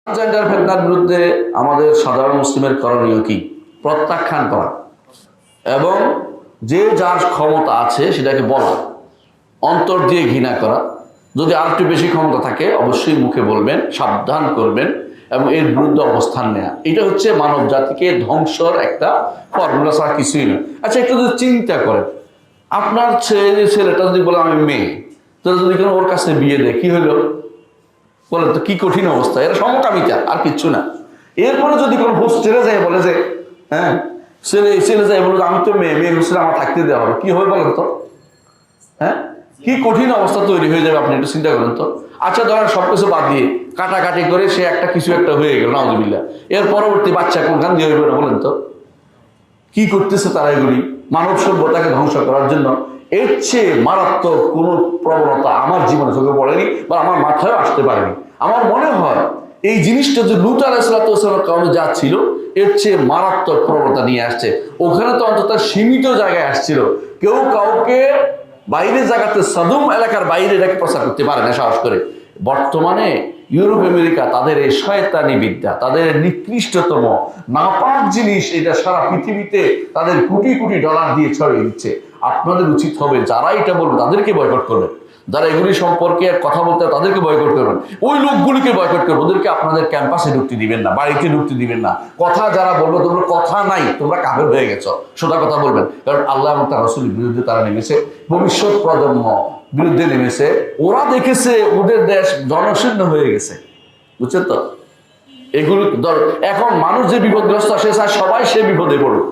Transgender ফেতনার বিরুদ্ধে আমাদের সাধারণ মুসলিমের করণীয় কি? প্রত্যাখ্যান করা এবং যে যার ক্ষমতা আছে সেটাকে বলা, অন্তর দিয়ে ঘৃণা করা। যদি আর একটু বেশি ক্ষমতা থাকে অবশ্যই মুখে বলবেন, সাবধান করবেন এবং এর বিরুদ্ধে অবস্থান নেওয়া। এটা হচ্ছে মানব জাতিকে ধ্বংসর একটা ফর্মুলা ছাড়া কিছুই নয়। আচ্ছা, একটু যদি চিন্তা করেন, আপনার ছেলেটা যদি বলে আমি মেয়ে, তাহলে যদি কেন ওর কাছে বিয়ে দেয়, কি হইলো বলেন তো? কি কঠিন অবস্থা! এরা সমকামিতা আর কিচ্ছু না। এরপরে যদি কোনো হোস্টেলে যায় বলে যে হ্যাঁ ছেলে যায় বলে আমি তো মেয়ে হোস্টেলে আমার থাকতে দেওয়া হবে, কি হবে বলেন তো? হ্যাঁ, কি কঠিন অবস্থা তৈরি হয়ে যাবে, আপনি একটু চিন্তা করেন তো। আচ্ছা, ধরেন সবকিছু বাদ দিয়ে কাটাকাটি করে সে একটা কিছু একটা হয়ে গেল, নাউজুবিল্লাহ। এর পরবর্তী বাচ্চা কোনখান দিয়ে হইবে না বলেন তো? কি করতেছে তারা এগুলি মানব সভ্যতাকে ধ্বংস করার জন্য। এর চেয়ে মারাত্মক কোন প্রবণতা আমার জীবনে চোখে পড়েনি বা আমার মাথায় আসতে পারেনি। আমার মনে হয় এই জিনিসটা যে লূত আলাইহিসসালামের কারণে যা ছিল, এর চেয়ে মারাত্মক প্রবণতা নিয়ে আসছে। ওখানে তো অন্তত সীমিত জায়গায় আসছিল, কেউ কাউকে বাইরের জায়গাতে সাদুম এলাকার বাইরে এটাকে প্রচার করতে পারে না সাহস করে। বর্তমানে ইউরোপ আমেরিকা তাদের এই শয়তানি বিদ্যা, তাদের নিকৃষ্টতম নাপাক জিনিস, এটা সারা পৃথিবীতে তাদের কোটি কোটি ডলার দিয়ে ছড়িয়ে দিচ্ছে। আপনাদের উচিত হবে যারা এটা বলবে তাদেরকে বয়কট করবেন, যারা এগুলি সম্পর্কে কথা বলতে তাদেরকে বয়কট করবেন, ওই লোকগুলিকে বয়কট করবেন। ওদেরকে আপনাদের ক্যাম্পাসে ঢুকতে দিবেন না, বাড়িতে ঢুকতে দিবেন না। কথা যারা বলবে তোমরা কথা নাই, তোমরা কাফের হয়ে গেছো, সোজা কথা বলবেন। কারণ আল্লাহ এবং তার রাসূলের বিরুদ্ধে তারা নেমেছে, ভবিষ্যৎ প্রজন্ম বিরুদ্ধে নেমেছে। ওরা দেখেছে ওদের দেশ জনশূন্য হয়ে গেছে, বুঝছেন তো? এগুলো এখন মানুষ যে বিপদগ্রস্ত সে চায় সবাই সে বিপদে পড়ুক।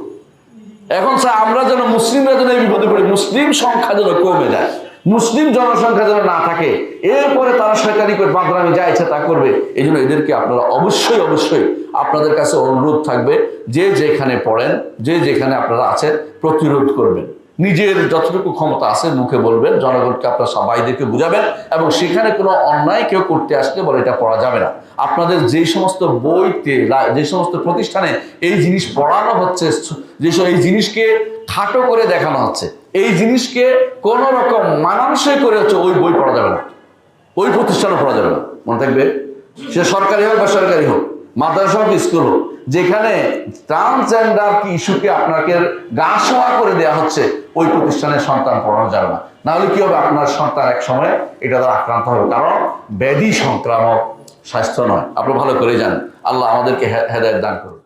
এখন চায় আমরা যেন মুসলিমরা যেন এই বিপদে পড়ি, মুসলিম সংখ্যা যেন কমে যায়, মুসলিম জনসংখ্যা যেন না থাকে। এরপরে তারা শয়তানি করে বাদরামি যা ইচ্ছা তা করবে। এই জন্য এদেরকে আপনারা অবশ্যই অবশ্যই আপনাদের কাছে অনুরোধ থাকবে, যে যেখানে পড়েন, যে যেখানে আপনারা আছেন, প্রতিরোধ করবেন। নিজের যতটুকু ক্ষমতা আছে মুখে বলবেন, জনগণকে আপনারা সবাইদেরকে বুঝাবেন এবং সেখানে কোনো অন্যায় কেউ করতে আসলে বলে এটা পড়া যাবে না। আপনাদের যে সমস্ত বইতে, যে সমস্ত প্রতিষ্ঠানে এই জিনিস পড়ানো হচ্ছে, যেসব এই জিনিসকে খাটো করে দেখানো হচ্ছে, এই জিনিসকে কোন রকম মানানসই করে হচ্ছে, ওই বই পড়া যাবে না, ওই প্রতিষ্ঠানও পড়া যাবে না। মনে থাকবে, সে সরকারি হোক বা সরকারি হোক, মাদ্রাসা হোক, স্কুল হোক, যেখানে ট্রান্সজেন্ডার কি ইস্যুকে আপনাকে গা শোয়া করে দেওয়া হচ্ছে, ওই প্রতিষ্ঠানের সন্তান পড়ানো যাবে না। নাহলে কি হবে, আপনার সন্তান এক সময় এটা দ্বারা আক্রান্ত হবে। কারণ ব্যাধি সংক্রামক, স্বাস্থ্য নয়। আপনি ভালো করে জানেন। আল্লাহ আমাদেরকে হেদায়েত দান করুন।